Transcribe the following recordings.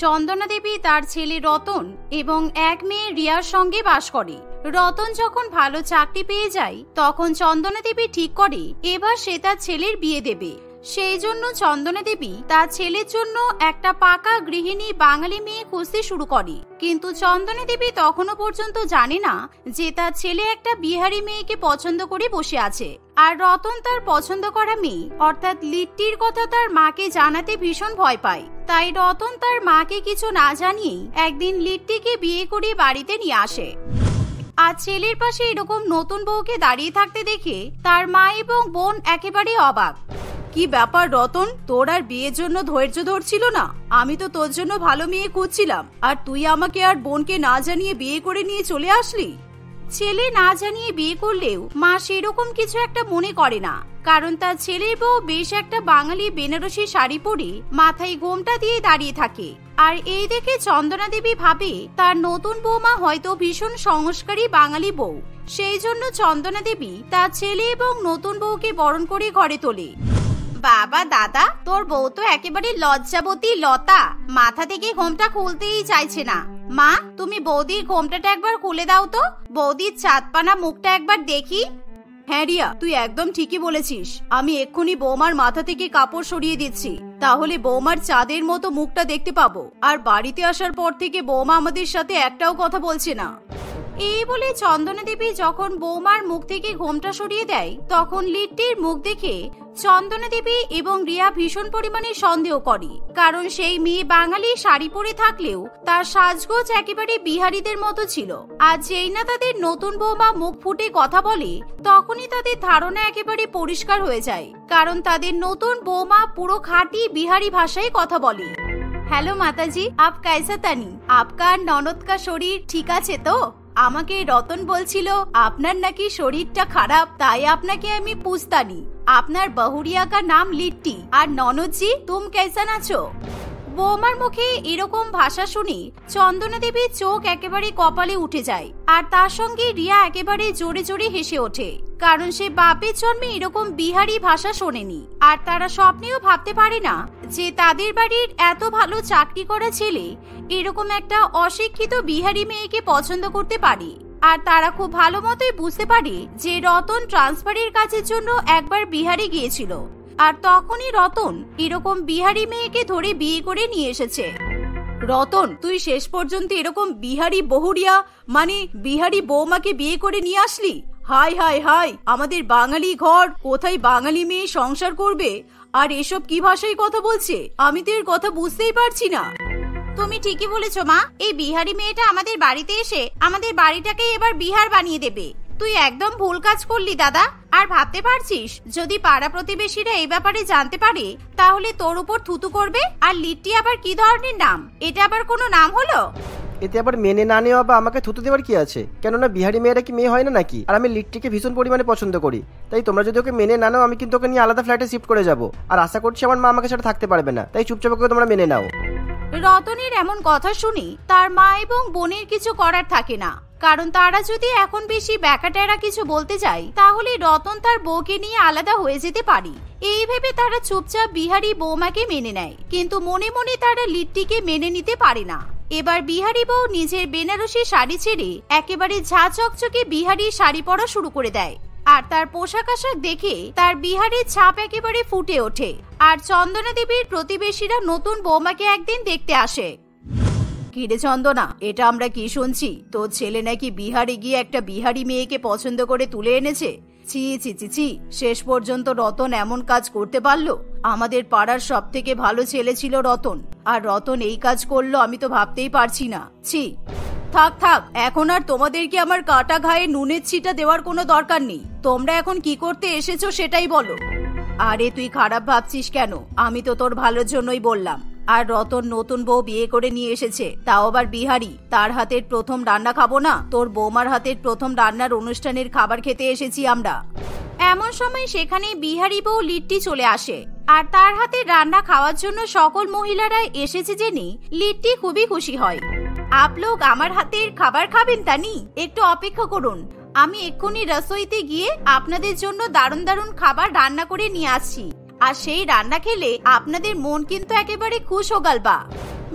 চন্দনা দেবী তার ছেলে রতন এবং এক মেয়ে রিয়ার সঙ্গে বাস করে। রতন যখন ভালো চাকরি পেয়ে যায় তখন চন্দনা দেবী ঠিক করে এবার সে তার ছেলের বিয়ে দেবে। সেই জন্য চন্দনা দেবী তার ছেলের জন্য একটা পাকা গৃহিণী বাঙালি মেয়ে খুঁজতে শুরু করে। কিন্তু চন্দনা দেবী তখনও পর্যন্ত জানে না যে তার ছেলে একটা বিহারি মেয়েকে পছন্দ করে বসে আছে। আর রতন তার পছন্দ করা মেয়ে অর্থাৎ লিট্টির কথা তার মাকে জানাতে ভীষণ ভয় পায়। তাই রতন তার মাকে কিছু না জানিয়েই একদিন লিট্টিকে বিয়ে করে বাড়িতে নিয়ে আসে। আর ছেলের পাশে এরকম নতুন বউকে দাঁড়িয়ে থাকতে দেখে তার মা এবং বোন একেবারে অবাক। কি ব্যাপার রতন, তোর আর বিয়ের জন্য ধৈর্য ধরছিল না? আমি তো তোর জন্য ভালো মেয়ে খুঁজছিলাম, আর তুই আমাকে আর বোনকে না জানিয়ে বিয়ে করে নিয়ে চলে আসলি। ছেলে না জানিয়ে বিয়ে করলেও মা সেরকম কিছু একটা মনে করে না, কারণ তার ছেলের বউ বেশ একটা বাঙালি বেনারসি শাড়ি পরে মাথায় গোমটা দিয়ে দাঁড়িয়ে থাকে। আর এই দেখে চন্দনা দেবী ভাবে তার নতুন বৌমা হয়তো ভীষণ সংস্কারী বাঙালি বউ। সেই জন্য চন্দনা দেবী তার ছেলে এবং নতুন বউকে বরণ করে ঘরে তোলে। বাবা দাদা, তোর বউ তো একেবারে লজ্জাবতী লতা, মাথা থেকে ঘোমটা খুলতেই চাইছে না। মা, তুমি বৌদির ঘোমটাটা একবার খুলে দাও তো, বৌদির চাঁদপানা মুখটা একবার দেখি। হ্যাঁ রিয়া, তুই একদম ঠিকই বলেছিস। আমি এক্ষুনি বৌমার মাথা থেকে কাপড় সরিয়ে দিচ্ছি, তাহলে বৌমার চাঁদের মতো মুখটা দেখতে পাবো। আর বাড়িতে আসার পর থেকে বৌমা আমাদের সাথে একটাও কথা বলছে না। এই বলে চন্দনা দেবী যখন বৌমার মুখ থেকে ঘোমটা সরিয়ে দেয় তখন লিট্টির মুখ দেখে চন্দনা দেবী এবং রিয়া ভীষণ পরিমাণে সন্দেহ করে, কারণ সেই মেয়ে বাঙালি শাড়ি পরে থাকলেও তার সাজগোজ একেবারে বিহারীদের মতো ছিল। আর যেই না তাদের নতুন বৌমা মুখ ফুটে কথা বলে তখনই তাদের ধারণা একেবারে পরিষ্কার হয়ে যায়, কারণ তাদের নতুন বৌমা পুরো খাঁটি বিহারি ভাষায় কথা বলে। হ্যালো মাতাজি, আপ কাইসা তানি? আপকা ননদ কা শরীর ঠিক আছে তো? আমাকে রতন বলছিল আপনার নাকি শরীরটা খারাপ, তাই আপনাকে আমি পুছতানি। আপনার বহুরিয়া কা নাম লিট্টি, আর ননদজি তুম কেসন আছো? বৌমার মুখে এরকম ভাষা শুনে চন্দনা দেবীর চোখ একেবারে কপালে উঠে যায়, আর তার সঙ্গে রিয়া একেবারে জোরে জোরে হেসে ওঠে, কারণ সে বাপের জন্মে এরকম বিহারি ভাষা শোনেনি। আর তারা স্বপ্নেও ভাবতে পারে না যে তাদের বাড়ির এত ভালো চাকরি করা ছেলে এরকম একটা অশিক্ষিত বিহারি মেয়েকে পছন্দ করতে পারে। আর তারা খুব ভালো মতোই বুঝতে পারে যে রতন ট্রান্সফারের কাজের জন্য একবার বিহারে গিয়েছিল, আর তখনই রতন এরকম বিহারি মেয়েকে ধরে বিয়ে করে নিয়ে এসেছে। রতন, তুই শেষ পর্যন্ত এরকম বিহারি বহুরিয়া মানে বিহারি বৌমাকে বিয়ে করে নিয়ে আসলি? হাই হাই হাই, আমাদের বাঙালি ঘর কোথায় বাঙালি মেয়ে সংসার করবে? আর এসব কি ভাষায় কথা বলছে? আমি তো এর কথা বুঝতেই পারছি না। তুমি ঠিকই বলেছো মা, এই বিহারি মেয়েটা আমাদের বাড়িতে এসে আমাদের বাড়িটাকে এবার বিহার বানিয়ে দেবে। তুই একদম ভুল কাজ করলি দাদা। আর ভাবতে পারছিস যদি পাড়া প্রতিবেশীরা এই ব্যাপারে জানতে পারে তাহলে তোর উপর থুতু করবে। আর লিট্টি আবার কি ধরনের নাম? এটা আবার কোনো নাম হলো? এতে আবার মেনে না নেওয়া বা আমাকে থুতু দেওয়ার কি আছে? কেননা বিহারি মেয়েরা কি মেয়ে হয় না নাকি? আর আমি লিট্টিকে ভীষণ পরিমাণে পছন্দ করি, তাই তোমরা যদি ওকে মেনে না নাও আমি কিন্তু ওকে নিয়ে আলাদা ফ্ল্যাটে শিফট করে যাব। আর আশা করছি আমার মা আমাকে সাথে থাকতে পারবে না, তাই চুপচাপ ওকে তোমরা মেনে নাও। রতনের এমন কথা শুনে তার মা এবং বোনের কিছু করার থাকে না, কারণ তারা যদি এখন বেশি ব্যাকাটেরা কিছু বলতে যায় তাহলে রতন তার বউকে নিয়ে আলাদা হয়ে যেতে পারে। এই ভেবে তারা চুপচাপ বিহারি বৌমাকে মেনে নেয়, কিন্তু মনে মনে তারা লিট্টিকে মেনে নিতে পারে না। এবার বিহারি বউ নিজের বেনারসি শাড়ি ছেড়ে একেবারে ঝা চকচকে বিহারি শাড়ি পরা শুরু করে দেয়, আর তার পোশাক আশাক দেখে তার বিহারের ছাপ একেবারে ফুটে ওঠে। আর চন্দনা দেবীর প্রতিবেশীরা নতুন বৌমাকে একদিন দেখতে আসে। কিরে চন্দনা, এটা আমরা কি শুনছি? তোর ছেলে নাকি বিহারে গিয়ে একটা বিহারি মেয়েকে পছন্দ করে তুলে এনেছে। ছি ছি ছি ছি, শেষ পর্যন্ত রতন এমন কাজ করতে পারলো? আমাদের পাড়ার সব থেকে ভালো ছেলে ছিল রতন, আর রতন এই কাজ করলো আমি তো ভাবতেই পারছি না। ছি, থাক থাক, এখন আর তোমাদেরকে আমার কাটা ঘায়ে নুনের ছিটা দেওয়ার কোনো দরকার নেই। তোমরা এখন কি করতে এসেছো সেটাই বলো। আরে তুই খারাপ ভাবছিস কেন? আমি তো তোর ভালোর জন্যই বললাম। আর রতন নতুন বউ বিয়ে করে নিয়ে এসেছে, তাও আবার বিহারি। তার হাতের প্রথম রান্না খাবো না? তোর বৌমার হাতের প্রথম রান্নার অনুষ্ঠানের খাবার খেতে এসেছি আমরা। এমন সময় সেখানে বিহারি বউ লিট্টি চলে আসে, আর তার হাতের রান্না খাওয়ার জন্য সকল মহিলারা এসেছে জেনে লিট্টি খুবই খুশি হয়। আপ লোক আমার হাতের খাবার খাবেন তানি? একটু অপেক্ষা করুন, আমি এক্ষুনি রসোইতে গিয়ে আপনাদের জন্য দারুণ দারুণ খাবার রান্না করে নিয়ে আসছি। আর সেই রান্না খেলে আপনাদের মন কিন্তু একেবারে খুশ হোগালবা।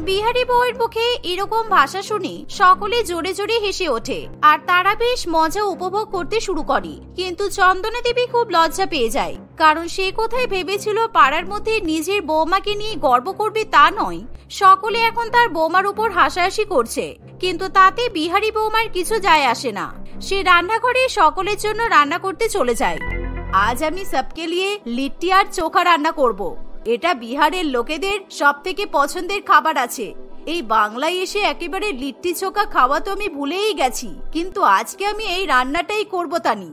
বিহারি বউয়ের মুখে এরকম ভাষা শুনে সকলে জোরে জোরে হেসে ওঠে আর তারা বেশ মজা উপভোগ করতে শুরু করে। কিন্তু চন্দনা দেবী খুব লজ্জা পেয়ে যায়, কারণ সে কোথায় ভেবেছিল পাড়ার মধ্যে নিজের বৌমাকে নিয়ে গর্ব করবে তা নয়, সকলে এখন তার বৌমার উপর হাসাহাসি করছে। কিন্তু তাতে বিহারি বৌমার কিছু যায় আসে না। সে রান্নাঘরে সকলের জন্য রান্না করতে চলে যায়। আজ আমি সবকে লিয়ে লিট্টি আর চোখা রান্না করব। এটা বিহারের লোকেদের সব থেকে পছন্দের খাবার আছে। এই বাংলায় এসে একেবারে লিট্টি চোখা খাওয়া তো আমি ভুলেই গেছি, কিন্তু আজকে আমি এই রান্নাটাই করব তানি।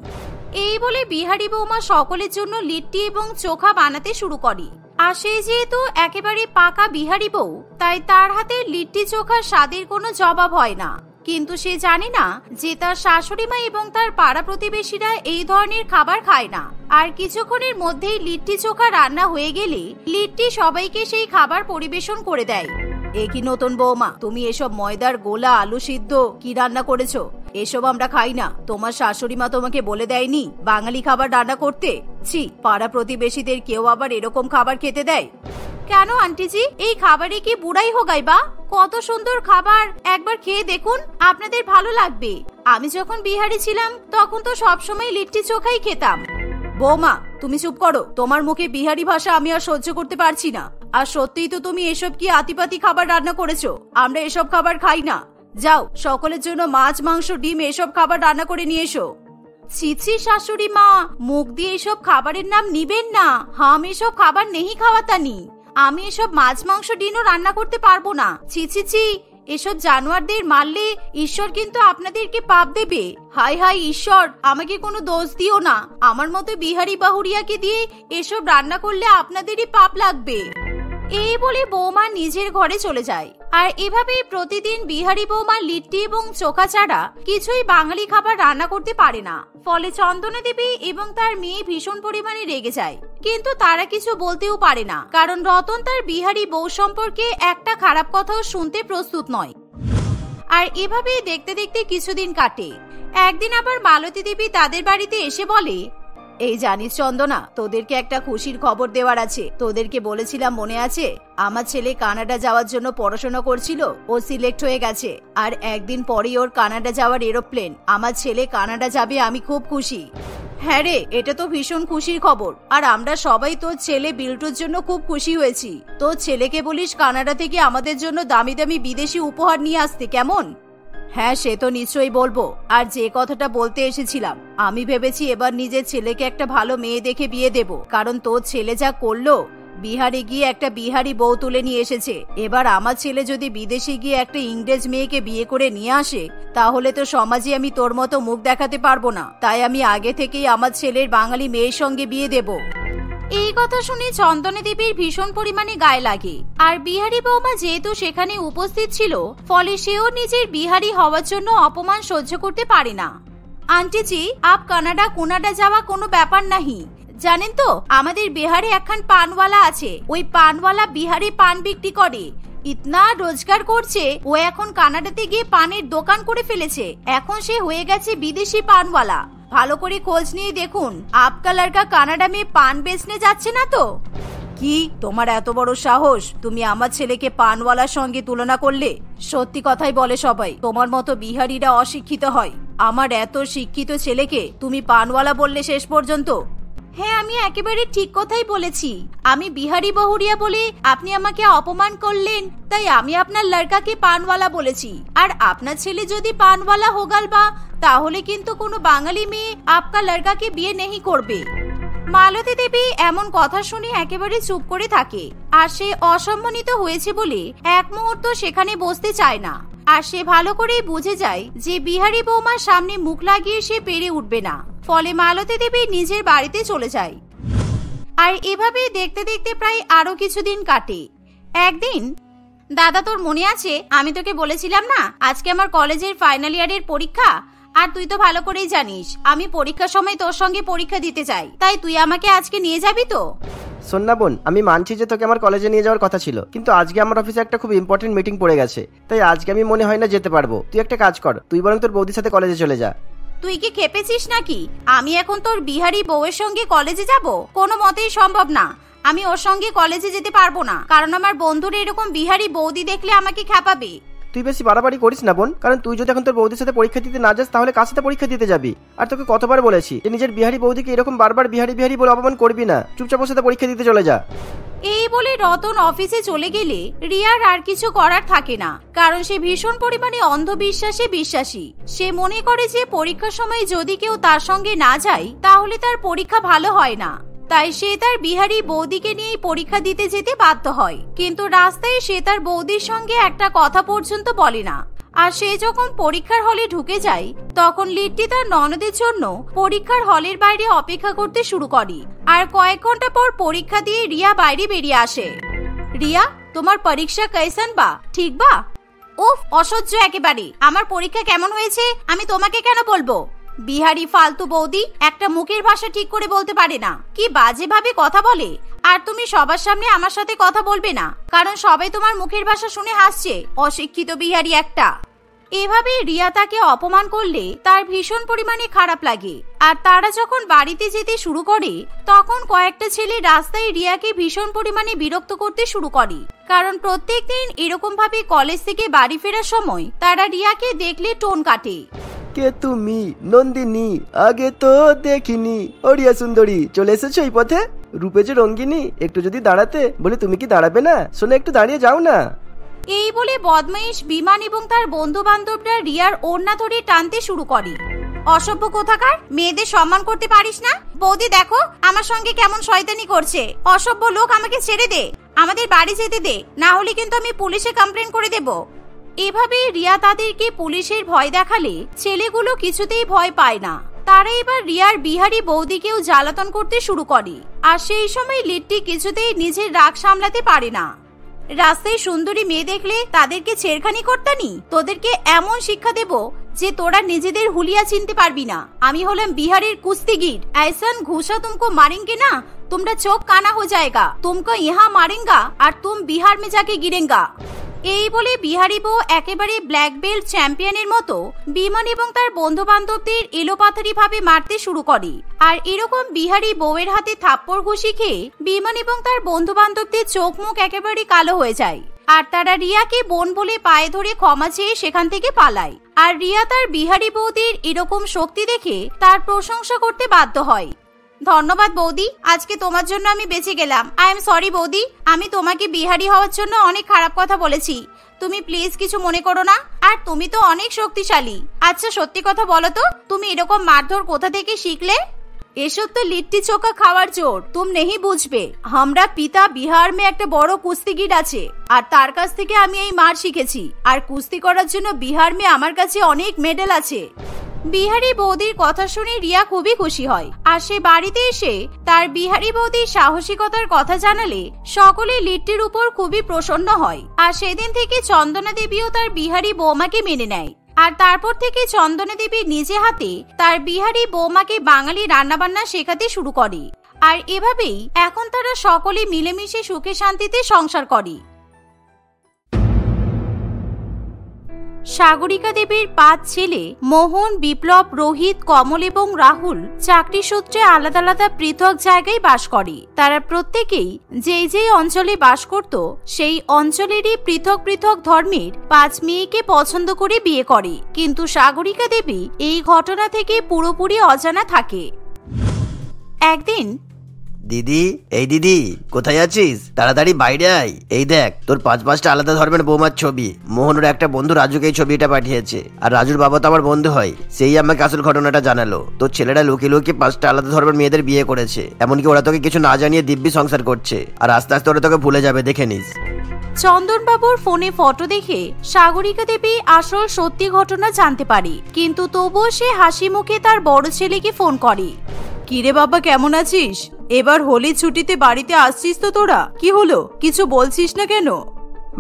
এই বলে বিহারি বৌমা সকলের জন্য লিট্টি এবং চোখা বানাতে শুরু করে। আর সে যেহেতু একেবারে পাকা বিহারি বউ, তাই তার হাতে লিট্টি চোখার স্বাদের কোনো জবাব হয় না। কিন্তু সে জানে না যে তার শাশুড়ি মা এবং তার পাড়া প্রতিবেশীরা এই ধরনের খাবার খায় না। আর কিছুক্ষণের মধ্যেই লিট্টি চোখা রান্না হয়ে গেলে লিট্টি সবাইকে সেই খাবার পরিবেশন করে দেয়। একই নতুন বৌমা, তুমি এসব ময়দার গোলা, আলু সিদ্ধ কি রান্না করেছো? এসব আমরা খাই না। তোমার শাশুড়ি মা তোমাকে বলে দেয়নি বাঙালি খাবার রান্না করতে? ছি, পাড়া প্রতিবেশীদের কেউ আবার এরকম খাবার খেতে দেয়? কেন আন্টিজি, এই খাবারে কি বুড়াই হোগাই বা? কত সুন্দর খাবার, একবার খেয়ে দেখুন, আপনাদের ভালো লাগবে। আমি যখন বিহারে ছিলাম তখন তো সবসময় লিট্টি চোখাই খেতাম। বৌমা, তুমি চুপ করো। তোমার মুখে বিহারি ভাষা আমি আর সহ্য করতে পারছি না। আর সত্যিই তো তুমি এসব কি আতিপাতি খাবার রান্না করেছো? আমরা এসব খাবার খাই না। যাও, সকলের জন্য মাছ, মাংস, ডিম এসব খাবার রান্না করে নিয়ে এসো। ছিছি শাশুড়ি মা, মুখ দিয়ে এসব খাবারের নাম নিবেন না। হাম এসব খাবার নেই খাওয়াতানি। আমি এসব মাছ, মাংস, ডিমও রান্না করতে পারবো না। ছি ছি ছি, এসব জানোয়ারদের মারলে ঈশ্বর কিন্তু আপনাদেরকে পাপ দেবে। হাই হাই ঈশ্বর, আমাকে কোনো দোষ দিও না। আমার মতো বিহারি বাহুরিয়াকে দিয়ে এসব রান্না করলে আপনাদেরই পাপ লাগবে। এই বলে বৌমা নিজের ঘরে চলে যায়। আর এভাবেই প্রতিদিন বিহারি বৌমা লিট্টি এবং চোখা ছাড়া কিছুই বাঙালি খাবার রান্না করতে পারে না। ফলে চন্দনা দেবী এবং তার মেয়ে ভীষণ পরিমাণে রেগে যায়। কিন্তু তারা কিছু বলতেও পারে না, কারণ রতন তার বিহারি বউ সম্পর্কে একটা খারাপ কথাও শুনতে প্রস্তুত নয়। আর এভাবেই দেখতে দেখতে কিছুদিন কাটে। একদিন আবার মালতী দেবী তাদের বাড়িতে এসে বলে, এই জানিস চন্দনা, তোদেরকে একটা খুশির খবর দেওয়ার আছে। তোদেরকে বলেছিলাম মনে আছে? আমার ছেলে কানাডা যাওয়ার জন্য পড়াশোনা করছিল, ও সিলেক্ট হয়ে গেছে। আর একদিন পরেই ওর কানাডা যাওয়ার এরোপ্লেন। আমার ছেলে কানাডা যাবে, আমি খুব খুশি। হ্যাঁ রে, এটা তো ভীষণ খুশির খবর। আর আমরা সবাই তোর ছেলে বিল্টুর জন্য খুব খুশি হয়েছি। তোর ছেলেকে বলিস কানাডা থেকে আমাদের জন্য দামি দামি বিদেশি উপহার নিয়ে আসতে, কেমন? হ্যাঁ, সে তো নিশ্চয়ই বলবো। আর যে কথাটা বলতে এসেছিলাম, আমি ভেবেছি এবার নিজের ছেলেকে একটা ভালো মেয়ে দেখে বিয়ে দেব। কারণ তোর ছেলে যা করলো, বিহারে গিয়ে একটা বিহারি বউ তুলে নিয়ে এসেছে। এবার আমার ছেলে যদি বিদেশে গিয়ে একটা ইংরেজ মেয়েকে বিয়ে করে নিয়ে আসে, তাহলে তো সমাজে আমি তোর মতো মুখ দেখাতে পারবো না। তাই আমি আগে থেকেই আমার ছেলের বাঙালি মেয়ের সঙ্গে বিয়ে দেব। এই কথা শুনে চন্দনা দেবীর ভীষণ পরিমাণে গায়ে লাগে। আর বিহারি বৌমা যেহেতু সেখানে উপস্থিত ছিল, ফলে সেও নিজের বিহারি হওয়ার জন্য অপমান সহ্য করতে পারে না। আন্টি জি, আপ কানাডা যাওয়া কোনো ব্যাপার নাহি। জানেন তো, আমাদের বিহারে একখান পানওয়ালা আছে। ওই পানওয়ালা বিহারি পান বিক্রি করে, ইতনা রোজগার করছে। ও এখন কানাডাতে গিয়ে পানের দোকান করে ফেলেছে। এখন সে হয়ে গেছে বিদেশি পানওয়ালা। ভালো করে খোঁজ নিয়ে দেখুন, আপকা লড়কা কানাডা মে পান বেচনে যাচ্ছে না তো? কি তোমার এত বড় সাহস, তুমি আমার ছেলেকে পানওয়ালার সঙ্গে তুলনা করলে? সত্যি কথাই বলে সবাই, তোমার মতো বিহারিরা অশিক্ষিত হয়। আমার এত শিক্ষিত ছেলেকে তুমি পানওয়ালা বললে শেষ পর্যন্ত? হ্যাঁ, আমি একেবারে ঠিক কথাই বলেছি। আমি বিহারি বহুরিয়া বলে আপনি আমাকে অপমান করলেন, তাই আমি আপনার লড়কাকে পানওয়ালা বলেছি। আর আপনার ছেলে যদি পানওয়ালা হোগাল বা, তাহলে কিন্তু কোনো বাঙালি মেয়ে আপকা লড়কাকে বিয়ে নেই করবে। মালতী দেবী এমন কথা শুনে একেবারে চুপ করে থাকে। আর সে অসম্মানিত হয়েছে বলে এক মুহূর্ত সেখানে বসতে চায় না। আর সে ভালো করেই বুঝে যায় যে বিহারি বৌমার সামনে মুখ লাগিয়ে সে পেরে উঠবে না। ফলে মালতী দেবী নিজের বাড়িতে চলে যায়। আর এভাবেই দেখতে দেখতে প্রায় আরো কিছুদিন কাটে। একদিন, দাদা তোর মনে আছে আমি তোকে বলেছিলাম না আজকে আমার কলেজের ফাইনাল ইয়ারের পরীক্ষা? আর তুই তো ভালো করেই জানিস আমি পরীক্ষার সময় তোর সঙ্গে পরীক্ষা দিতে চাই। তাই তুই আমাকে আজকে নিয়ে যাবি তো? শোন না বোন, আমি মানছি যে তোকে আমার কলেজে নিয়ে যাওয়ার কথা ছিল, কিন্তু আজকে আমার অফিসে একটা খুব ইম্পর্টেন্ট মিটিং পড়ে গেছে। তাই আজকে আমি মনে হয় না যেতে পারবো। তুই একটা কাজ কর, তুই বরং তোর বৌদির সাথে কলেজে চলে যা। তুই কি খেপেছিস নাকি? আমি এখন তোর বিহারি বউয়ের সঙ্গে কলেজে যাব? কোনো মতেই সম্ভব না। আমি ওর সঙ্গে কলেজে যেতে পারবো না, কারণ আমার বন্ধুরা এরকম বিহারি বৌদি দেখলে আমাকে খেপাবে। তুই বেশি বাড়াবাড়ি করিস না বোন, কারণ তুই যদি এখন তোর বৌদির সাথে পরীক্ষা দিতে না যাস তাহলে কার সাথে পরীক্ষা দিতে যাবি? আর তোকে কতবার বলেছি যে নিজের বিহারি বৌদিকে এরকম বারবার বিহারি বিহারি বলে অপমান করবি না, চুপচাপ ওর সাথে পরীক্ষা দিতে চলে যা। এই বলে রতন অফিসে চলে গেলে রিয়ার আর কিছু করার থাকে না, কারণ সে ভীষণ পরিমাণে অন্ধবিশ্বাসে বিশ্বাসী। সে মনে করে যে পরীক্ষার সময় যদি কেউ তার সঙ্গে না যায় তাহলে তার পরীক্ষা ভালো হয় না, তাই সে তার বিহারি বৌদিকে নিয়েই পরীক্ষা দিতে যেতে বাধ্য হয়। কিন্তু রাস্তায় সে তার বৌদির সঙ্গে একটা কথা পর্যন্ত বলে না। আর সে যখন পরীক্ষার হলে ঢুকে যায় তখন লিট্টি তার ননদের জন্য পরীক্ষার হলের বাইরে অপেক্ষা করতে শুরু করে। আর কয়েক ঘন্টা পর পরীক্ষা দিয়ে রিয়া বাইরে বেরিয়ে আসে। রিয়া, তোমার পরীক্ষা কেসন বা? ঠিক বা? উফ, অসহ্য একেবারে। আমার পরীক্ষা কেমন হয়েছে আমি তোমাকে কেন বলবো? বিহারি ফালতু বৌদি একটা মুখের ভাষা ঠিক করে বলতে পারে না, কি বাজে ভাবে কথা বলে। আর তুমি সবার সামনে আমার সাথে কথা বলবে না, কারণ সবাই তোমার মুখের ভাষা শুনে হাসছে, অশিক্ষিত বিহারি একটা। এভাবে রিয়া তাকে অপমান করলে তার ভীষণ পরিমাণে খারাপ লাগে। আর তারা যখন বাড়িতে যেতে শুরু করে তখন কয়েকটা ছেলে রাস্তায় রিয়াকে ভীষণ পরিমাণে বিরক্ত করতে শুরু করে, কারণ প্রত্যেকদিন এরকম ভাবে কলেজ থেকে বাড়ি ফেরার সময় তারা রিয়াকে দেখলে টোন কাটে। কে তুমি? নন্দিনী, আগে তো দেখিনি। ওরিয়া সুন্দরী, চলে এসেছো এই পথে? রূপে যে রঙ্গিনী, একটু যদি দাঁড়াতে। বলে তুমি কি দাঁড়াবে না? শোনো, একটু দাঁড়িয়ে যাও না। এই বলে বদমাইশ বিমান এবং তার বন্ধু বান্ধবরা রিয়ার ওড়না ধরে টানতে শুরু করে। অসভ্য কোথাকার, মেয়েদের সম্মান করতে পারিস না? বৌদি দেখো আমার সঙ্গে কেমন শয়তানি করছে। অসভ্য লোক, আমাকে ছেড়ে দে, আমাদের বাড়ি যেতে দে, না হলে কিন্তু আমি পুলিশে কমপ্লেন করে দেব। এভাবে রিয়া তাদেরকে পুলিশের ভয় দেখালে ছেলেগুলো কিছুতেই ভয় পায় না। তারা এবার রিয়ার বিহারি বৌদিকেও জ্বালাতন করতে শুরু করে। আর সেই সময় লিট্টি কিছুতেই নিজের রাগ সামলাতে পারে না। রাস্তায় সুন্দরী মেয়ে দেখলে তাদেরকে ছেড়খানি করতানি? তোদেরকে এমন শিক্ষা দেব যে তোরা নিজেদের হুলিয়া চিনতে পারবি না। আমি হলাম বিহারের কুস্তিগির। ऐसन घूसा तुमको मारेंगे ना, তোমরা চোখ কানা हो जाएगा, तुमको यहाँ मारेंगा और तुम बिहार में जाके गिरेंगा। এই বলে বিহারি বউ একেবারে ব্ল্যাক বেল্ট চ্যাম্পিয়নের মতো বিমান এবং তার বন্ধু বান্ধবদের এলোপাথারি ভাবে মারতে শুরু করে। আর এরকম বিহারি বউয়ের হাতে থাপ্পড় ঘুষি খেয়ে বিমান এবং তার বন্ধু বান্ধবদের চোখ মুখ একেবারে কালো হয়ে যায়। আর তারা রিয়াকে বোন বলে পায়ে ধরে ক্ষমা চেয়ে সেখান থেকে পালায়। আর রিয়া তার বিহারি বৌদির এরকম শক্তি দেখে তার প্রশংসা করতে বাধ্য হয়। ধন্যবাদ বৌদি, আজকে তোমার জন্য আমি বেঁচে গেলাম। আই এম সরি বৌদি, আমি তোমাকে বিহারি হওয়ার জন্য অনেক খারাপ কথা বলেছি, তুমি প্লিজ কিছু মনে করো না। আর তুমি তো অনেক শক্তিশালী। আচ্ছা সত্যি কথা বলো তো, তুমি এরকম মারধর কোথা থেকে শিখলে? এসব তো লিট্টি চোখা খাওয়ার জোর, তুমি নেই বুঝবে। আমরা পিতা বিহার মে একটা বড় কুস্তিগির আছে, আর তার কাছ থেকে আমি এই মার শিখেছি। আর কুস্তি করার জন্য বিহার মে আমার কাছে অনেক মেডেল আছে। বিহারি বৌদির কথা শুনে রিয়া খুবই খুশি হয়। আর সে বাড়িতে এসে তার বিহারি বৌদির সাহসিকতার কথা জানালে সকলে লিট্টির উপর খুবই প্রসন্ন হয়। আর সেদিন থেকে চন্দনা দেবীও তার বিহারি বৌমাকে মেনে নেয়। আর তারপর থেকে চন্দনা দেবী নিজে হাতে তার বিহারি বৌমাকে বাঙালি রান্নাবান্না শেখাতে শুরু করে। আর এভাবেই এখন তারা সকলে মিলেমিশে সুখে শান্তিতে সংসার করে। সাগরিকা দেবীর 5 ছেলে মোহন, বিপ্লব, রোহিত, কমল এবং রাহুল চাকরি সূত্রে আলাদা আলাদা পৃথক জায়গায় বাস করে। তারা প্রত্যেকেই যেই অঞ্চলে বাস করত সেই অঞ্চলেরই পৃথক পৃথক ধর্মের 5 মেয়েকে পছন্দ করে বিয়ে করে। কিন্তু সাগরিকা দেবী এই ঘটনা থেকে পুরোপুরি অজানা থাকে। একদিন, দিদি, এই দিদি কোথায় আছিস? তাড়াতাড়ি বাইরে আয়। এই দেখ তোর 5-5টা আলাদা ধর্মের বৌমার ছবি। মোহনের একটা বন্ধু রাজুকে এই ছবিটা পাঠিয়েছে। আর রাজুর বাবা তো আমার বন্ধু হয়, সেই আমাকে আসল ঘটনাটা জানালো। তোর ছেলেরা লুকিয়ে লুকিয়ে 5টা আলাদা ধর্মের মেয়েদের বিয়ে করেছে। এমনকি ওরা তোকে কিছু না জানিয়ে দিব্যি সংসার করছে। আর আস্তে আস্তে ওরা তোকে ভুলে যাবে, দেখে নিস। চন্দনবাবুর ফোনে ফটো দেখে সাগরিকা দেবী আসল সত্যি ঘটনা জানতে পারে। কিন্তু তবুও সে হাসি মুখে তার বড় ছেলেকে ফোন করে। কিরে বাবা, কেমন আছিস? এবার হোলির ছুটিতে বাড়িতে আসছিস তো তোরা? কি হলো, কিছু বলছিস না কেন?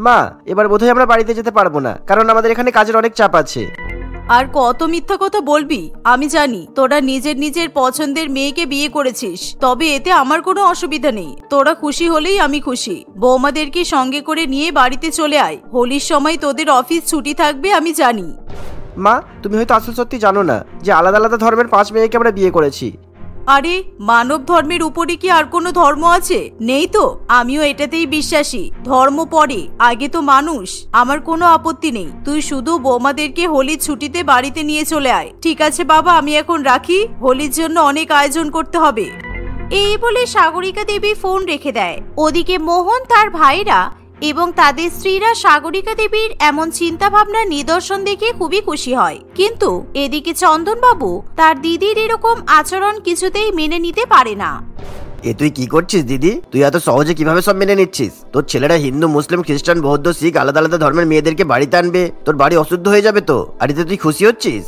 মা, এবার বোধহয় আমরা বাড়িতে যেতে পারবো না, কারণ আমাদের এখানে কাজের অনেক চাপ আছে। আর কত মিথ্যা কথা বলবি? আমি জানি তোরা নিজের পছন্দের মেয়েকে বিয়ে করেছিস, তবে এতে আমার কোনো অসুবিধা নেই। তোরা খুশি হলেই আমি খুশি। বৌমাদেরকে সঙ্গে করে নিয়ে বাড়িতে চলে আয়। হোলির সময় তোদের অফিস ছুটি থাকবে আমি জানি। মা, তুমি হয়তো আসল সত্যি জানো না যে আলাদা আলাদা ধর্মের 5 মেয়েকে আমরা বিয়ে করেছি। আরে মানব ধর্মের উপরে কি আর কোনো ধর্ম আছে? নেই তো, আমিও এটাতেই বিশ্বাসী। ধর্ম পরে, আগে তো মানুষ। আমার কোনো আপত্তি নেই, তুই শুধু বৌমাদেরকে হোলির ছুটিতে বাড়িতে নিয়ে চলে আয়। ঠিক আছে বাবা, আমি এখন রাখি, হোলির জন্য অনেক আয়োজন করতে হবে। এই বলে সাগরিকা দেবী ফোন রেখে দেয়। ওদিকে মোহন, তার ভাইরা এবং তাদের স্ত্রীরা সাগরিকা দেবীর এমন চিন্তা ভাবনার নিদর্শন দেখে খুবই খুশি হয়। কিন্তু এদিকে চন্দনবাবু তার দিদির এরকম আচরণ কিছুতেই মেনে নিতে পারে না। এ তুই কি করছিস দিদি? তুই এত সহজে কিভাবে সব মেনে নিচ্ছিস? তোর ছেলেরা হিন্দু, মুসলিম, খ্রিস্টান, বৌদ্ধ, শিখ আলাদা আলাদা ধর্মের মেয়েদেরকে বাড়িতে আনবে, তোর বাড়ি অশুদ্ধ হয়ে যাবে তো। আর এতে তুই খুশি হচ্ছিস?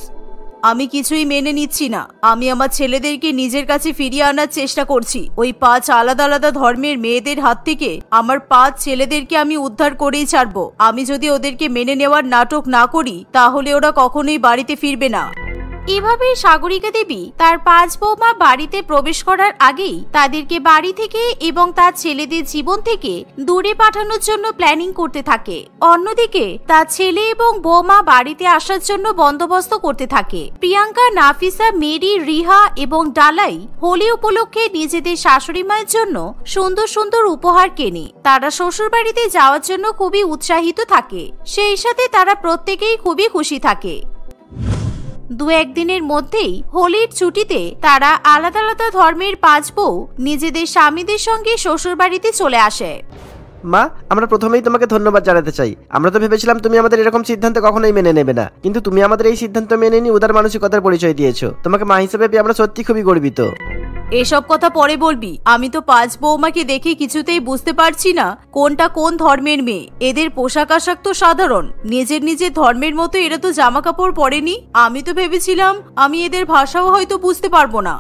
আমি কিছুই মেনে নিচ্ছি না। আমি আমার ছেলেদেরকে নিজের কাছে ফিরিয়ে আনার চেষ্টা করছি। ওই 5 আলাদা আলাদা ধর্মের মেয়েদের হাত থেকে আমার 5 ছেলেদেরকে আমি উদ্ধার করেই ছাড়বো। আমি যদি ওদেরকে মেনে নেওয়ার নাটক না করি, তাহলে ওরা কখনোই বাড়িতে ফিরবে না। এভাবে সাগরিকা দেবী তার 5 বৌমা বাড়িতে প্রবেশ করার আগেই তাদেরকে বাড়ি থেকে এবং তার ছেলেদের জীবন থেকে দূরে পাঠানোর জন্য প্ল্যানিং করতে থাকে। অন্যদিকে তার ছেলে এবং বৌমা বাড়িতে আসার জন্য বন্দোবস্ত করতে থাকে। প্রিয়াঙ্কা, নাফিসা, মেরি, রিহা এবং ডালাই হোলি উপলক্ষে নিজেদের শাশুড়ি মায়ের জন্য সুন্দর সুন্দর উপহার কেনে। তারা শ্বশুর বাড়িতে যাওয়ার জন্য খুবই উৎসাহিত থাকে। সেই সাথে তারা প্রত্যেকেই খুবই খুশি থাকে। 2-1 দিনের মধ্যেই হোলির ছুটিতে তারা আলাদা আলাদা ধর্মের 5 বউ নিজেদের স্বামীদের সঙ্গে শ্বশুর বাড়িতে চলে আসে। মা, আমরা প্রথমেই তোমাকে ধন্যবাদ জানাতে চাই। আমরা তো ভেবেছিলাম তুমি আমাদের এরকম সিদ্ধান্ত কখনোই মেনে নেবে না, কিন্তু তুমি আমাদের এই সিদ্ধান্ত মেনে নিয়ে উদার মানসিকতার পরিচয় দিয়েছো। তোমাকে মা হিসেবে পেয়ে আমরা সত্যি খুবই গর্বিত। এসব কথা পরে বলবি। আমি তো 5 বৌমাকে দেখে কিছুতেই বুঝতে পারছি না কোনটা কোন ধর্মের মেয়ে। এদের পোশাক আশাক তো সাধারণ, নিজের নিজের ধর্মের মতো এরা তো জামা কাপড় পরেনি। আমি তো ভেবেছিলাম আমি এদের ভাষাও হয়তো বুঝতে পারবো না।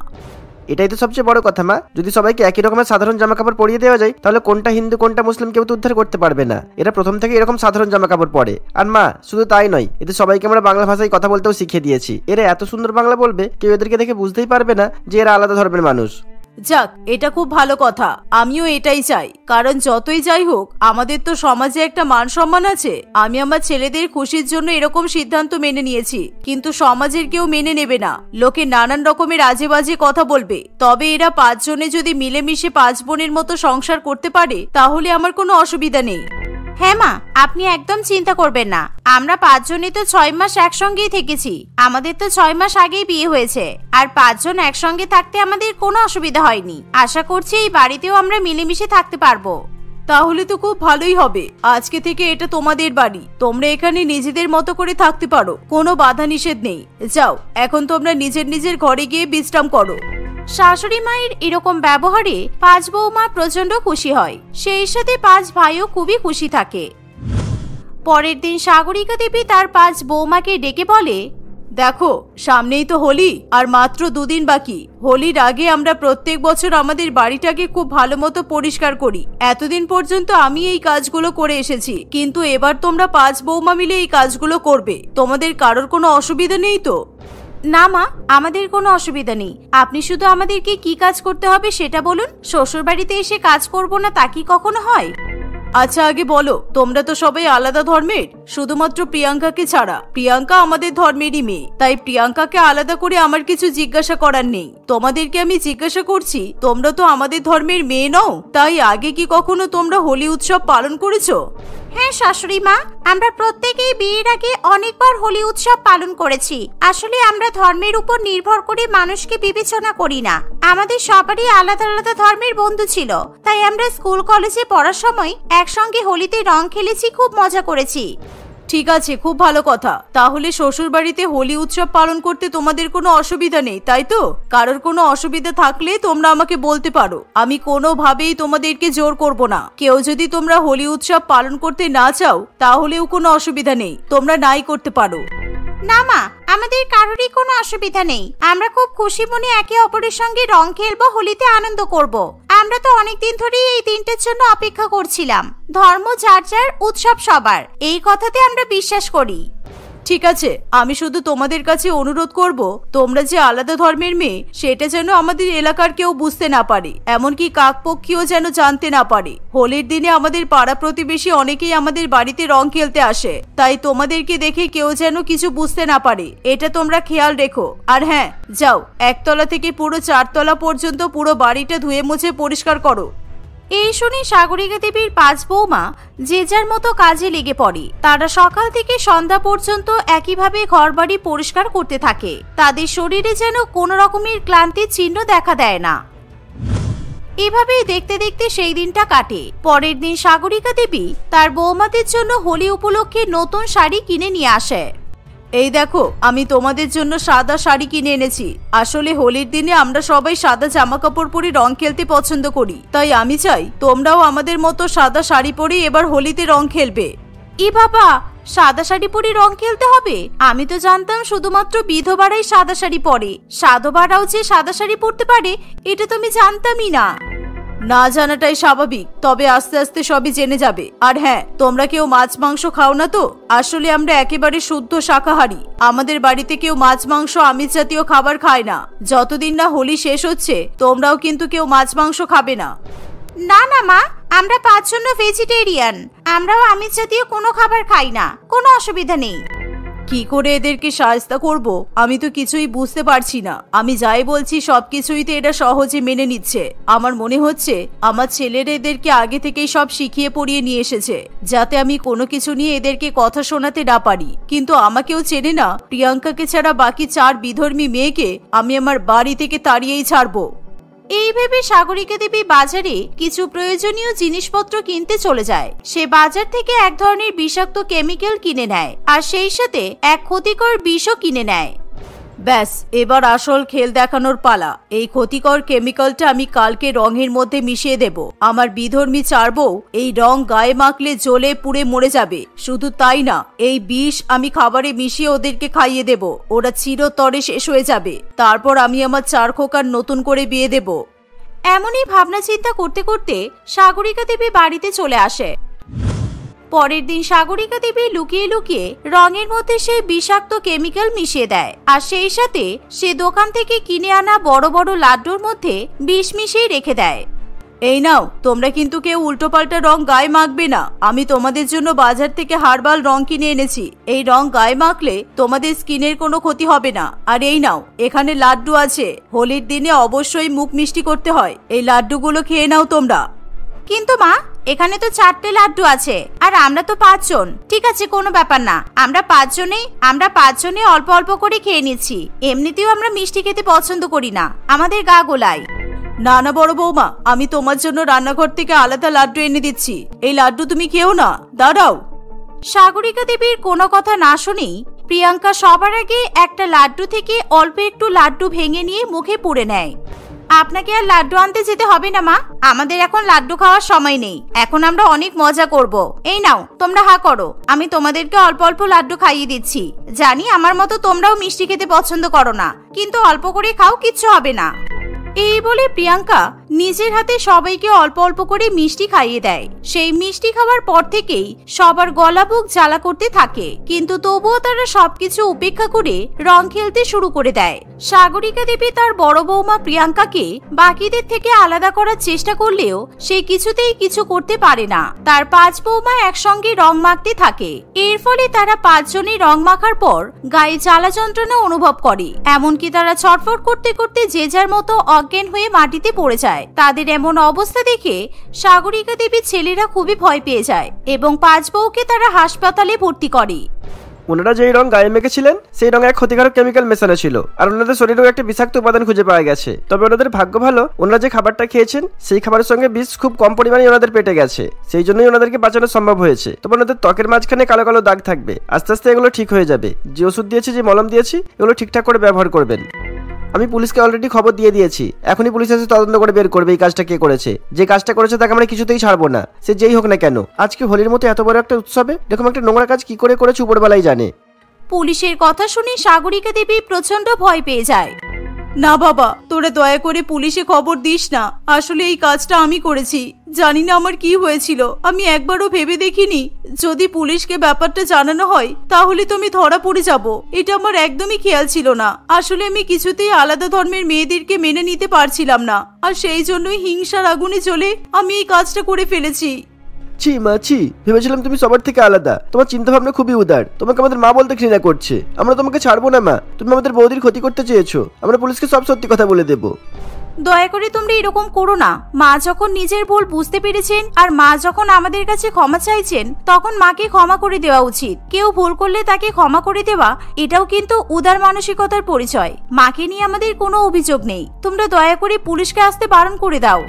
এটাই তো সবচেয়ে বড় কথা মা। যদি সবাইকে একই রকমের সাধারণ জামা কাপড় পরিয়ে দেওয়া যায়, তাহলে কোনটা হিন্দু কোনটা মুসলিম কেউ তো উদ্ধার করতে পারবে না। এরা প্রথম থেকে এরকম সাধারণ জামা কাপড় পরে। আর মা, শুধু তাই নয়, এতে সবাইকে আমরা বাংলা ভাষায় কথা বলতেও শিখিয়ে দিয়েছি। এরা এত সুন্দর বাংলা বলবে, কেউ এদেরকে দেখে বুঝতেই পারবে না যে এরা আলাদা ধর্মের মানুষ। যাক, এটা খুব ভালো কথা। আমিও এটাই চাই, কারণ যতই যাই হোক আমাদের তো সমাজে একটা মান সম্মান আছে। আমি আমার ছেলেদের খুশির জন্য এরকম সিদ্ধান্ত মেনে নিয়েছি, কিন্তু সমাজের কেউ মেনে নেবে না। লোকে নানান রকমের আজে বাজে কথা বলবে। তবে এরা 5 জনে যদি মিলেমিশে 5 বোনের মতো সংসার করতে পারে, তাহলে আমার কোনো অসুবিধা নেই। হ্যাঁ মা, আপনি একদম চিন্তা করবেন না। আমরা 5 জনই তো 6 মাস একসঙ্গেই থেকেছি। আমাদের তো 6 মাস আগেই বিয়ে হয়েছে। আর 5 জন একসঙ্গে থাকতে আমাদের কোনো অসুবিধা হয়নি। আশা করছি এই বাড়িতেও আমরা মিলেমিশে থাকতে পারবো। তাহলে তো খুব ভালোই হবে। আজকে থেকে এটা তোমাদের বাড়ি, তোমরা এখানে নিজেদের মতো করে থাকতে পারো, কোনো বাধা নিষেধ নেই। যাও, এখন তোমরা নিজের নিজের ঘরে গিয়ে বিশ্রাম করো। শাশুড়ি মায়ের এরকম ব্যবহারে 5 বৌমা প্রচন্ড খুশি হয়। সেই সাথে 5 ভাইও খুবই খুশি থাকে। পরের দিন সাগরিকা দেবী তার 5 বৌমাকে ডেকে বলে, দেখো, সামনেই তো হোলি, আর মাত্র 2 দিন বাকি। হোলির আগে আমরা প্রত্যেক বছর আমাদের বাড়িটাকে খুব ভালো মতো পরিষ্কার করি। এতদিন পর্যন্ত আমি এই কাজগুলো করে এসেছি, কিন্তু এবার তোমরা 5 বৌমা মিলে এই কাজগুলো করবে। তোমাদের কারোর কোনো অসুবিধা নেই তো? না মা, আমাদের কোনো অসুবিধা নেই। আপনি শুধু আমাদেরকে কি কাজ করতে হবে সেটা বলুন। শ্বশুর বাড়িতে এসে কাজ করব না তা কি কখনো হয়? আচ্ছা, আগে বলো, তোমরা তো সবাই আলাদা ধর্মের, শুধুমাত্র প্রিয়াঙ্কাকে ছাড়া। প্রিয়াঙ্কা আমাদের ধর্মেরই মেয়ে, তাই প্রিয়াঙ্কাকে আলাদা করে আমার কিছু জিজ্ঞাসা করার নেই। তোমাদেরকে আমি জিজ্ঞাসা করছি, তোমরা তো আমাদের ধর্মের মেয়ে নও, তাই আগে কি কখনো তোমরা হোলি উৎসব পালন করেছো? হ্যাঁ শাশুড়ি মা, আমরা প্রত্যেকেই বিয়ের আগে অনেকবার হোলি উৎসব পালন করেছি। আসলে আমরা ধর্মের উপর নির্ভর করে মানুষকে বিবেচনা করি না। আমাদের সবারই আলাদা আলাদা ধর্মের বন্ধু ছিল, তাই আমরা স্কুল কলেজে পড়ার সময় একসঙ্গে হোলিতে রং খেলেছি, খুব মজা করেছি। ঠিক আছে, খুব ভালো কথা। তাহলে শ্বশুর বাড়িতে হোলি উৎসব পালন করতে তোমাদের কোনো অসুবিধা নেই, তাই তো? কারোর কোনো অসুবিধা থাকলে তোমরা আমাকে বলতে পারো। আমি কোনোভাবেই তোমাদেরকে জোর করব না। কেউ যদি তোমরা হোলি উৎসব পালন করতে না চাও, তাহলেও কোনো অসুবিধা নেই, তোমরা নাই করতে পারো। না মা, আমাদের কারোরই কোনো অসুবিধা নেই। আমরা খুব খুশি মনে একে অপরের সঙ্গে রং খেলবো, হোলিতে আনন্দ করব। আমরা তো অনেকদিন ধরেই এই দিনটার জন্য অপেক্ষা করছিলাম। ধর্ম যার যার, উৎসব সবার, এই কথাতে আমরা বিশ্বাস করি। ঠিক আছে, আমি শুধু তোমাদের কাছে অনুরোধ করব, তোমরা যে আলাদা ধর্মের মেয়ে সেটা যেন আমাদের এলাকার কেউ বুঝতে না পারে, এমনকি কাকপক্ষীও যেন জানতে না পারে। হোলির দিনে আমাদের পাড়া প্রতিবেশী অনেকেই আমাদের বাড়িতে রং খেলতে আসে, তাই তোমাদেরকে দেখে কেউ যেন কিছু বুঝতে না পারে, এটা তোমরা খেয়াল রেখো। আর হ্যাঁ, যাও একতলা থেকে পুরো 4 তলা পর্যন্ত পুরো বাড়িটা ধুয়ে মুছে পরিষ্কার করো। এই শুনে সাগরিকা দেবীর 5 বৌমা যে যার মতো কাজে লেগে পড়ে। তারা সকাল থেকে সন্ধ্যা পর্যন্ত একইভাবে ঘরবাড়ি পরিষ্কার করতে থাকে। তাদের শরীরে যেন কোনো রকমের ক্লান্তির চিহ্ন দেখা দেয় না। এভাবেই দেখতে দেখতে সেই দিনটা কাটে। পরের দিন সাগরিকা দেবী তার বৌমাদের জন্য হোলি উপলক্ষে নতুন শাড়ি কিনে নিয়ে আসে। এই দেখো, আমি তোমাদের জন্য সাদা শাড়ি কিনে এনেছি। আসলে হোলির দিনে আমরা সবাই সাদা জামা কাপড় পরে রং খেলতে পছন্দ করি, তাই আমি চাই তোমরাও আমাদের মতো সাদা শাড়ি পরে এবার হোলিতে রং খেলবে। ই বাবা, সাদা শাড়ি পরে রং খেলতে হবে? আমি তো জানতাম শুধুমাত্র বিধবারাই সাদা শাড়ি পরে, সাধবারাও যে সাদা শাড়ি পরতে পারে এটা তো আমি জানতামই না। না জানাটাই স্বাভাবিক, তবে আস্তে আস্তে সবই জেনে যাবে। আর হ্যাঁ, তোমরা কেউ মাছ মাংস খাও না তো? আসলে আমরা একেবারে শুদ্ধ শাকাহারী। আমাদের বাড়িতে কেউ মাছ মাংস আমিষ জাতীয় খাবার খায় না। যতদিন না হোলি শেষ হচ্ছে তোমরাও কিন্তু কেউ মাছ মাংস খাবে না। না না মা, আমরা 5 জন ভেজিটেরিয়ান, আমরাও আমিষ জাতীয় কোনো খাবার খাই না, কোনো অসুবিধা নেই। কি করে এদেরকে সাহায্য করব আমি তো কিছুই বুঝতে পারছি না। আমি যাই বলছি সবকিছুই তো এটা সহজে মেনে নিচ্ছে। আমার মনে হচ্ছে আমার ছেলেরা এদেরকে আগে থেকেই সব শিখিয়ে পড়িয়ে নিয়ে এসেছে, যাতে আমি কোনো কিছু নিয়ে এদেরকে কথা শোনাতে না পারি। কিন্তু আমাকেও চেনে না, প্রিয়াঙ্কাকে ছাড়া বাকি 4 বিধর্মী মেয়েকে আমি আমার বাড়ি থেকে তাড়িয়েই ছাড়বো। এই ভেবে সাগরিকা দেবী বাজারে কিছু প্রয়োজনীয় জিনিসপত্র কিনতে চলে যায়। সে বাজার থেকে এক ধরনের বিষাক্ত কেমিক্যাল কিনে নেয়, আর সেই সাথে এক ক্ষতিকর বিষও কিনে নেয়। ব্যাস, এবার আসল খেল দেখানোর পালা। এই ক্ষতিকর কেমিক্যালটা আমি কালকে রঙের মধ্যে মিশিয়ে দেব। আমার বিধর্মী 4 বউ এই রং গায়ে মাখলে জ্বলে পুড়ে মরে যাবে। শুধু তাই না, এই বিষ আমি খাবারে মিশিয়ে ওদেরকে খাইয়ে দেব। ওরা চিরতরে শেষ হয়ে যাবে। তারপর আমি আমার 4 খোকার নতুন করে বিয়ে দেব। এমনই ভাবনা চিন্তা করতে করতে সাগরিকা দেবী বাড়িতে চলে আসে। পরের দিন সাগরিকা দেবী লুকিয়ে লুকিয়ে রঙের মধ্যে সেই বিষাক্ত কেমিক্যাল মিশিয়ে দেয়, আর সেই সাথে সে দোকান থেকে কিনে আনা বড় বড় লাড্ডুর মধ্যে বিষ মিশিয়ে রেখে দেয়। এই নাও, তোমরা কিন্তু কেউ উল্টোপাল্টা রং গায়ে মাখবে না। আমি তোমাদের জন্য বাজার থেকে হার্বাল রং কিনে এনেছি। এই রং গায়ে মাখলে তোমাদের স্কিনের কোনো ক্ষতি হবে না। আর এই নাও, এখানে লাড্ডু আছে। হোলির দিনে অবশ্যই মুখ মিষ্টি করতে হয়। এই লাড্ডুগুলো খেয়ে নাও তোমরা। কিন্তু মা, এখানে তো 4টে লাড্ডু আছে, আর আমরা তো 5 জন। ঠিক আছে, কোনো ব্যাপার না, আমরা 5 জনে অল্প অল্প করে খেয়ে নিচ্ছি। এমনিতেও আমরা মিষ্টি খেতে পছন্দ করি না, আমাদের গা গোলায়। না না বড় বৌমা, আমি তোমার জন্য রান্নাঘর থেকে আলাদা লাড্ডু এনে দিচ্ছি। এই লাড্ডু তুমি খেও না, দাঁড়াও। সাগরিকা দেবীর কোনো কথা না শুনেই প্রিয়াঙ্কা সবার আগে একটা লাড্ডু থেকে অল্প একটু লাড্ডু ভেঙে নিয়ে মুখে পুরে নেয়। আপনাকে আর লাড্ডু আনতে যেতে হবে না মা, আমাদের এখন লাড্ডু খাওয়ার সময় নেই। এখন আমরা অনেক মজা করব। এই নাও, তোমরা হা করো, আমি তোমাদেরকে অল্প অল্প লাড্ডু খাইয়ে দিচ্ছি। জানি আমার মতো তোমরাও মিষ্টি খেতে পছন্দ করো না, কিন্তু অল্প করে খাও, কিচ্ছু হবে না। এই বলে প্রিয়াঙ্কা নিজের হাতে সবাইকে অল্প অল্প করে মিষ্টি খাইয়ে দেয়। সেই মিষ্টি খাওয়ার পর থেকেই সবার গলা বুক জ্বালা করতে থাকে, কিন্তু তবুও তারা সবকিছু উপেক্ষা করে রং খেলতে শুরু করে দেয়। সাগরিকা দেবী তার বড় বৌমা প্রিয়াঙ্কাকে বাকিদের থেকে আলাদা করার চেষ্টা করলেও সে কিছুতেই কিছু করতে পারে না। তার 5 বৌমা একসঙ্গে রং মাখতে থাকে। এর ফলে তারা 5 জনই রং মাখার পর গায়ে জ্বালা যন্ত্রণা অনুভব করে। এমনকি তারা ছটফট করতে করতে যে যার মতো অজ্ঞান হয়ে মাটিতে পড়ে যায়। তাদের এমন অবস্থা দেখে সাগরিকা দেবীর ছেলেরা খুবই ভয় পেয়ে যায় এবং 5 বউকে তারা হাসপাতালে ভর্তি করে। ওনারা যেই রং গায়ে মেখেছিলেন সেই রঙে এক ক্ষতিকারক কেমিক্যাল মেশানো ছিল, আর ওনাদের শরীরেও একটা বিষাক্ত উপাদান খুঁজে পাওয়া গেছে। তবে ওনাদের ভাগ্য ভালো, ওনারা যে খাবারটা খেয়েছেন সেই খাবারের সঙ্গে বিষ খুব কম পরিমাণে ওনাদের পেটে গেছে, সেই জন্যই ওনাদেরকে বাঁচানো সম্ভব হয়েছে। তবে ওনাদের ত্বকের মাঝখানে কালো কালো দাগ থাকবে, আস্তে আস্তে এগুলো ঠিক হয়ে যাবে। যে ওষুধ দিয়েছি, যে মলম দিয়েছি, এগুলো ঠিকঠাক করে ব্যবহার করবেন। আমি পুলিশকে অলরেডি খবর দিয়ে দিয়েছি, এখনই পুলিশ এসে তদন্ত করে বের করবে এই কাজটা কে করেছে। যে কাজটা করেছে তাকে আমরা কিছুতেই ছাড়বো না, সে যেই হোক না কেন। আজকে হোলির মতো এত বড় একটা উৎসবে এরকম একটা নোংরা কাজ কি করে করেছে উপরবেলাই জানে। পুলিশের কথা শুনে সাগরিকা দেবী প্রচন্ড ভয় পেয়ে যায়। না বাবা, তোরা দয়া করে পুলিশে খবর দিস না। আসলে এই কাজটা আমি করেছি। জানি না আমার কি হয়েছিল, আমি একবারও ভেবে দেখিনি যদি পুলিশকে ব্যাপারটা জানানো হয় তাহলে তো আমি ধরা পড়ে যাব। এটা আমার একদমই খেয়াল ছিল না। আসলে আমি কিছুতেই আলাদা ধর্মের মেয়েদেরকে মেনে নিতে পারছিলাম না, আর সেই জন্যই হিংসার আগুনে জ্বলে আমি এই কাজটা করে ফেলেছি। ছি মা ছি, ভেবেছিলাম তুমি সবার থেকে আলাদা। তোমার চিন্তা ভাবনা খুবই উদার। তোমাকে আমাদের মা বলতে ঘৃণা করছে। আমরা তোমাকে ছাড়বো না মা। তুমি আমাদের বৌদির ক্ষতি করতে চেয়েছো। আমরা পুলিশকে সব সত্যি কথা বলে দেবো। দয়া করে তোমরা এরকম করো না। মা যখন নিজের ভুল বুঝতে পেরেছেন আর মা যখন আমাদের কাছে ক্ষমা চাইছেন, তখন মাকে ক্ষমা করে দেওয়া উচিত। কেউ ভুল করলে তাকে ক্ষমা করে দেওয়া এটাও কিন্তু উদার মানসিকতার পরিচয়। মাকে নিয়ে আমাদের কোনো অভিযোগ নেই। তোমরা দয়া করে পুলিশকে আসতে বারণ করে দাও।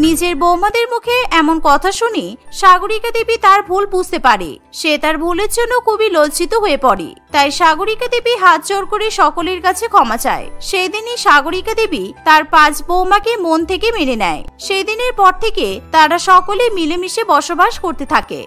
নিজের বৌমাদের মুখে এমন কথা শুনে সাগরিকা দেবী তার ভুল বুঝতে পারে। সে তার ভুলের জন্য খুবই লজ্জিত হয়ে পড়ে। তাই সাগরিকা দেবী হাত জোড় করে সকলের কাছে ক্ষমা চায়। সেই দিনই সাগরিকা দেবী তার 5 বৌমাকে মন থেকে মেনে নেয়। সেই দিনের পর থেকে তারা সকলে মিলেমিশে বসবাস করতে থাকে।